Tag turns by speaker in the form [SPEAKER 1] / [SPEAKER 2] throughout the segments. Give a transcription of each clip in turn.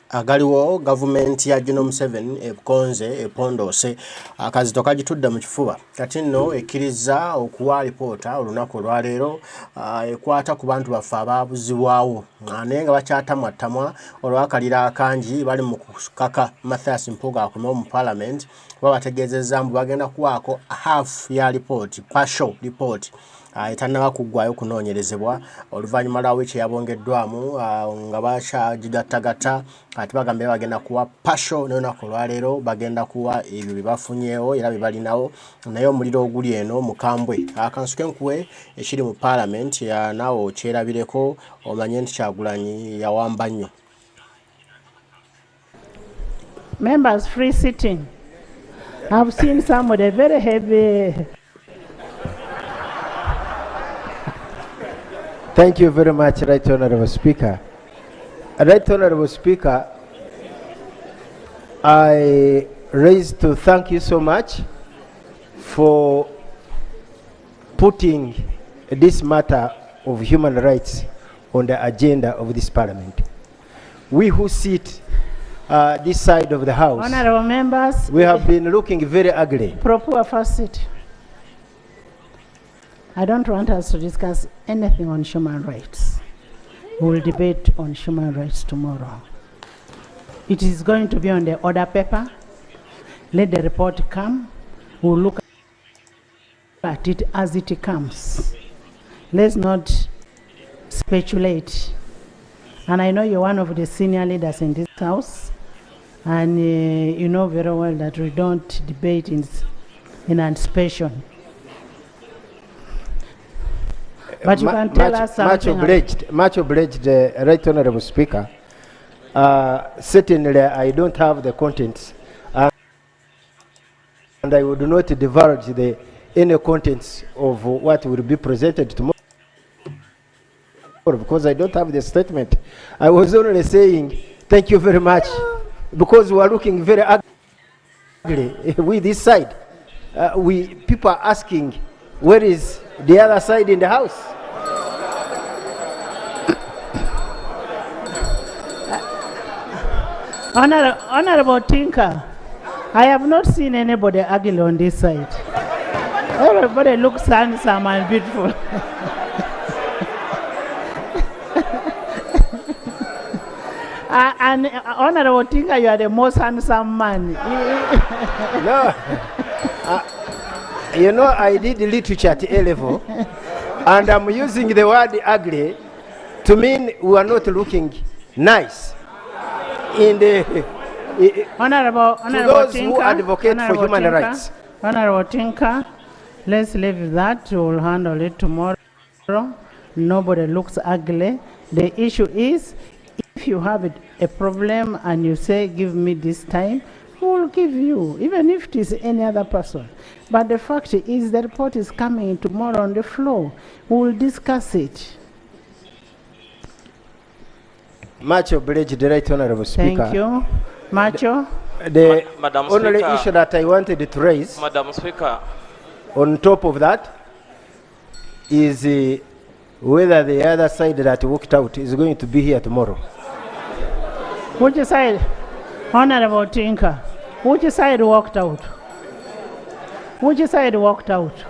[SPEAKER 1] Agaliwo Gavumenti ya General Museveni ekonze Epondose akazito kagitudde mu kifuba kati nno ekkiriza okuwa alipoota olunaku olwaleero ekwata ku bantu baffe abaabuzibwawo naye nga bakyatamwatamwa olw'akaliro akangi bali mu kukaka Mathias Mpuuga akomewo mu Parliament babategeezezza mbu bagenda kuwaako half ya report, partial report etannaba kuggwayo kunoonyerezebwa oluvannyuma lwa wiiki eyabongeddwamu nga bakyagigattagatta ate bagambye bagenda kuwa partial n'olunaku olwaleero bagenda kuwa ebyo bye bafunyeewo era bye balinawo naye omuliro oguli eno mukambwe akansu k'enkuwe ekiri mu Parliament naawe okyerabireko omanye nti Kyagulanyi yawamba nnyo.
[SPEAKER 2] Members free sitting. I've seen somebody very heavy.
[SPEAKER 3] Thank you very much, Right Honorable Speaker. Right Honorable Speaker, I raise to thank you so much for putting this matter of human rights on the agenda of this Parliament. We who sit this side of the House,
[SPEAKER 2] Honorable members,
[SPEAKER 3] we have been looking very ugly.
[SPEAKER 2] Propua first seat. I don't want us to discuss anything on human rights. We will debate on human rights tomorrow. It is going to be on the order paper. Let the report come. We'll look at it as it comes. Let's not speculate. And I know you're one of the senior leaders in this house, and you know very well that we don't debate in anticipation. But you can tell us something.
[SPEAKER 3] Much obliged, Right Honorable Speaker. Certainly, I don't have the contents, and I would not divulge the any contents of what will be presented tomorrow because I don't have the statement. I was only saying thank you very much because we are looking very ugly with this side. People are asking where is the other side in the house.
[SPEAKER 2] Honorable Tinker, I have not seen anybody ugly on this side. Everybody looks handsome and beautiful. And Honorable Tinker, you are the most handsome man.
[SPEAKER 3] No. You know, I did literature at A level, and I'm using the word ugly to mean we are not looking nice. In the
[SPEAKER 2] Honorable
[SPEAKER 3] those
[SPEAKER 2] Tinker,
[SPEAKER 3] who advocate for human rights.
[SPEAKER 2] Honorable Tinker, let's leave that. We'll handle it tomorrow. Nobody looks ugly. The issue is, if you have a problem and you say, give me this time, we will give you, even if it is any other person. But the fact is, the report is coming tomorrow on the floor. We will discuss it.
[SPEAKER 3] Much obliged, Right Honorable Speaker.
[SPEAKER 2] Thank you. Macho?
[SPEAKER 3] The
[SPEAKER 4] Madam
[SPEAKER 3] only
[SPEAKER 4] Speaker,
[SPEAKER 3] issue that I wanted to raise,
[SPEAKER 4] Madam Speaker,
[SPEAKER 3] on top of that, is whether the other side that walked out is going to be here tomorrow.
[SPEAKER 2] Which side? Honorable Tinker, which side walked out? Which side walked out?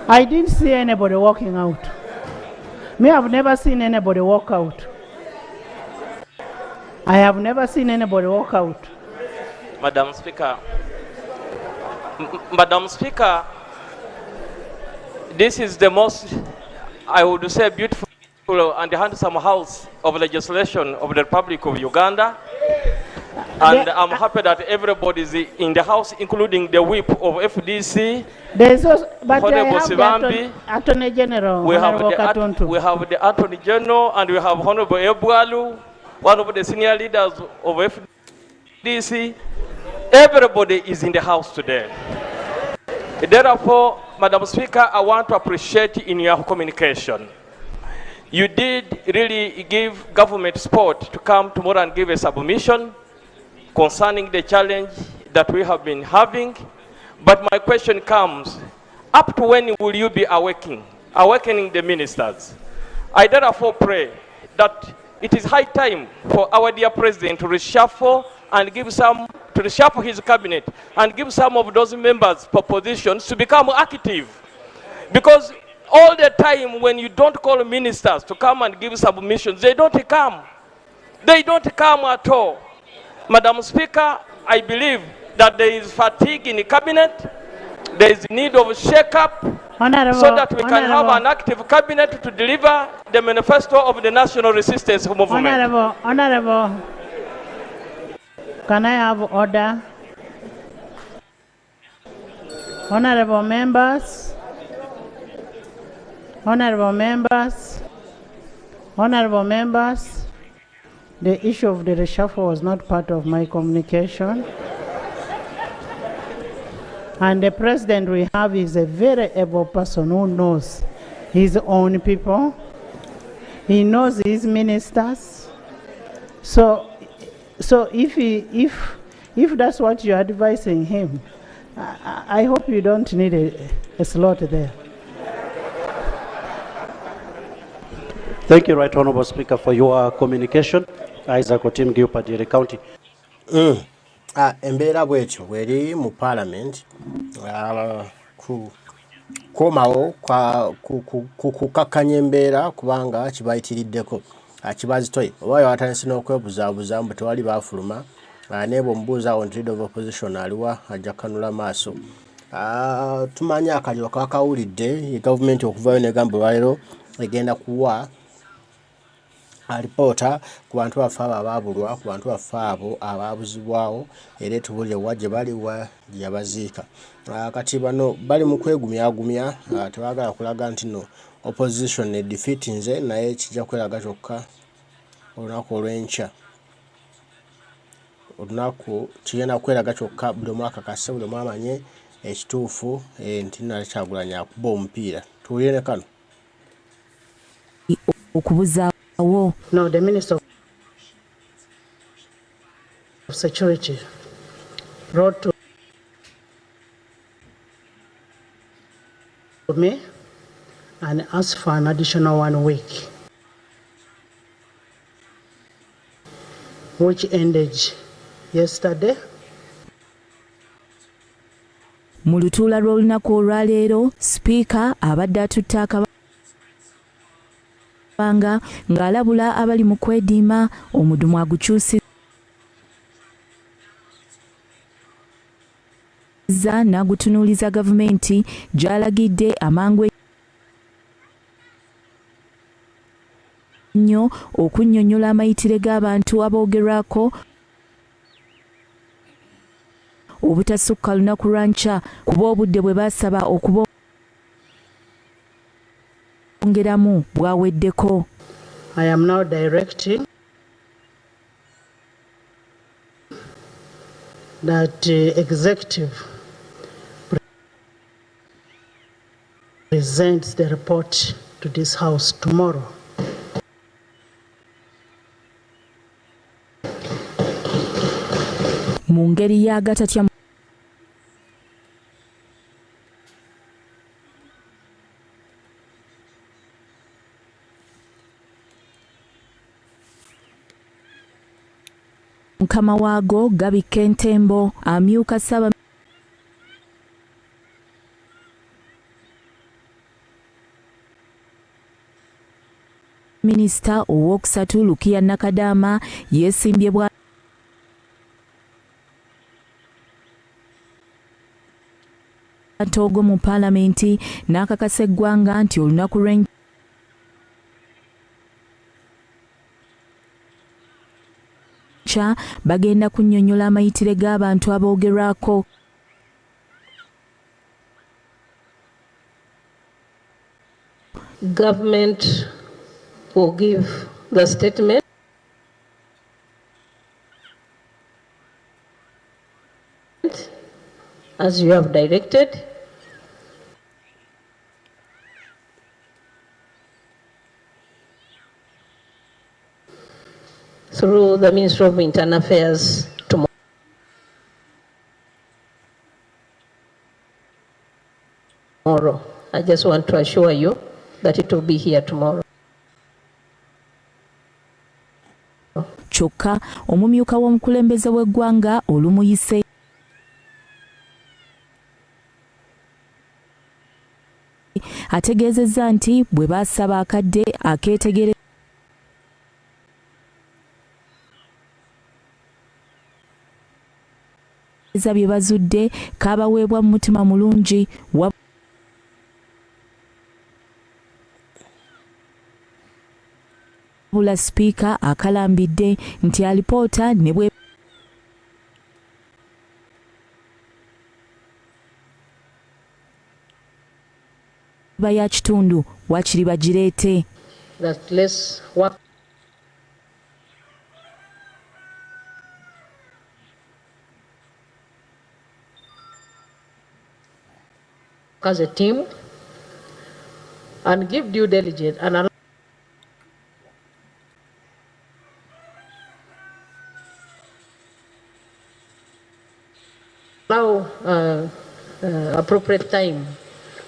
[SPEAKER 2] I didn't see anybody walking out. Me, I've never seen anybody walk out. I have never seen anybody walk out.
[SPEAKER 4] Madam Speaker, Madam Speaker, this is the most, I would say, beautiful and handsome house of legislation of the Republic of Uganda. And I'm happy that everybody is in the house, including the whip of FDC.
[SPEAKER 2] There's also, but
[SPEAKER 4] Honorable
[SPEAKER 2] the Attorney General.
[SPEAKER 4] We have the Attorney General, and we have Honorable Ebwalu, one of the senior leaders of FDC. Everybody is in the house today. Therefore, Madam Speaker, I want to appreciate in your communication. You did really give government support to come tomorrow and give a submission concerning the challenge that we have been having. But my question comes, up to when will you be awakening the ministers? I therefore pray that it is high time for our dear president to reshuffle and to reshuffle his cabinet and give some of those members propositions to become active. Because all the time when you don't call ministers to come and give submissions, they don't come. They don't come at all. Madam Speaker, I believe that there is fatigue in the cabinet. There is need of shake-up so that we can have an active cabinet to deliver the manifesto of the national resistance movement.
[SPEAKER 2] Honorable, can I have order? Honorable members, the issue of the reshuffle was not part of my communication. And the president we have is a very able person who knows his own people. He knows his ministers. So if that's what you're advising him, I hope you don't need a slot there.
[SPEAKER 5] Thank you, Right Honourable Speaker, for your communication. Isaac Otim Gilpadire County.
[SPEAKER 1] Embeera bwetyo bweri mu parliament komawo kukakkanya embeera kubanga kibayitiriddeko kibazitoye oba yawatandise n'okwebuzaabuza mbu tewali baafuluma neebo omubuuza awo nti leader of opposition aliwa ajja kanula maaso. Tumanyi akaliro kakawulidde gavumenti okuvayo negamba olwaleero egenda kuwa alipoota ku bantu baffe abo abaabulwa, ku bantu baffe abo abaabuzibwawo era etubulire wa gye bali wa gye yabaziika. Kati bano bali mu kwegumyagumya, tebaagala kulaga nti no opposition ne defeat nze naye kijja kweraga kyokka olunaku olw'enkya. Olunaku kigenda kweraga kyokka buli omu akakase, buli omu amanye ekituufu nti nali Kyagulanyi akuba omupiira. Tuwulire ne kano.
[SPEAKER 2] No, the Minister of Security wrote to me and asked for an additional 1 week, which ended yesterday.
[SPEAKER 6] Mu lutuula lw'olunaku olwaleero, Speaker abadde atutte akabanga ng'alabula abali mu kwediima omudumu agukyusizza n'agutunuuliza gavumenti gy'alagidde amangu ennyo okunnyonnyola amayitire g'abantu aboogerwako obutasukka lunaku lwa nkya kuba obudde bwe baasaba okubongeramu bwaweddeko.
[SPEAKER 2] I am now directing that executive presents the report to this house tomorrow.
[SPEAKER 6] Mu ngeri y'agatatya mukama waago Gabika Entembo amyuka saba Minisita owookusatu Lukiya Nakadaama yeesimbye bwa Togo mu Paalamenti n'akakasa eggwanga nti olunaku lw'enkya bagenda kunnyonnyola amayitire g'abantu aboogerwako.
[SPEAKER 7] Government will give the statement as you have directed. Through the Ministry of Internal Affairs tomorrow. I just want to assure you that it will be here tomorrow.
[SPEAKER 6] kyokka omumyuka w'omukulembeze w'eggwanga olumuyise ategeezezza nti bwe baasaba akadde akeetegereza bye bazudde kaabaweebwa mu mutima mulungi wabula sipiika akalambidde nti alipoota ne bwe ya kitundu wakiri bagireete
[SPEAKER 7] that let's work as a team and give due diligence and allow appropriate time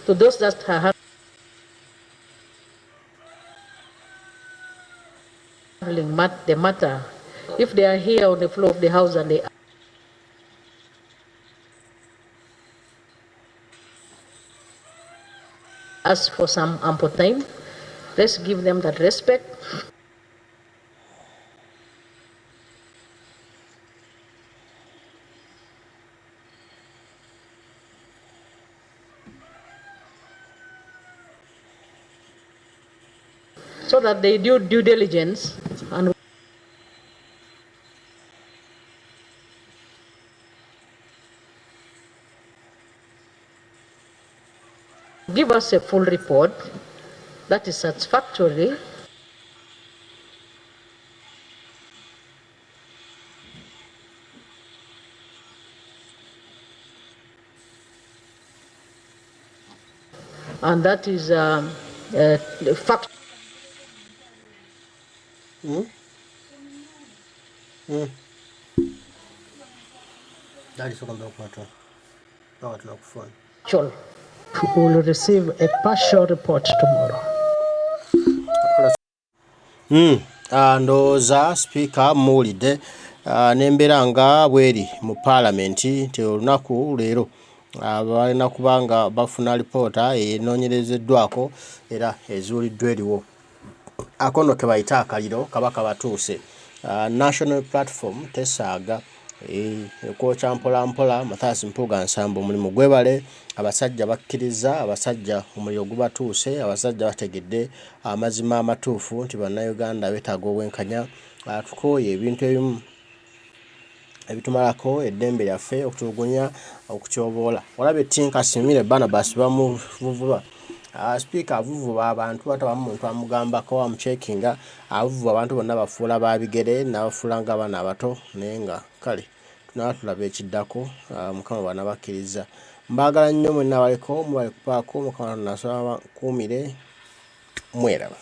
[SPEAKER 7] to those that are handling the matter. If they are here on the floor of the House and they ask for some ample time, let's give them that respect. So that they do due diligence and give us a full report that is satisfactory. And that is fact. Actual. We will receive a partial report tomorrow.
[SPEAKER 1] Ndowooza sipiika muwulidde n'embeera nga bweri mu paalamenti nti olunaku leero balina kuba nga bafuna lipoota enoonyerezeddwako era ezuuliddwa eriwo akono ke bayita akaliro kabaka batuuse national platform tesaaga ekwokya mpolampola Mathias Mpuuga Nsambu omulimu gwebale abasajja bakkiriza abasajja omuliro gubatuuse abasajja bategedde amazima amatuufu nti bannayuganda beetaaga obwenkanya tukooye ebintu ebimu ebitumalako eddembe lyaffe okutulugunya okutyoboola olabye Tinka Simire Barnabas bamuvubula Speaker avuvuba abantu atabamu muntu amugambako amucekinga avuvuba abantu bonna bafuula babigere n'abafuula ng'abaana abato naye nga kale tunatulaba ekiddako mukama bana bakkiriza mbaagala nnyo mwenna abaliko mubale kupaako mukama nasaba kuumire mweraba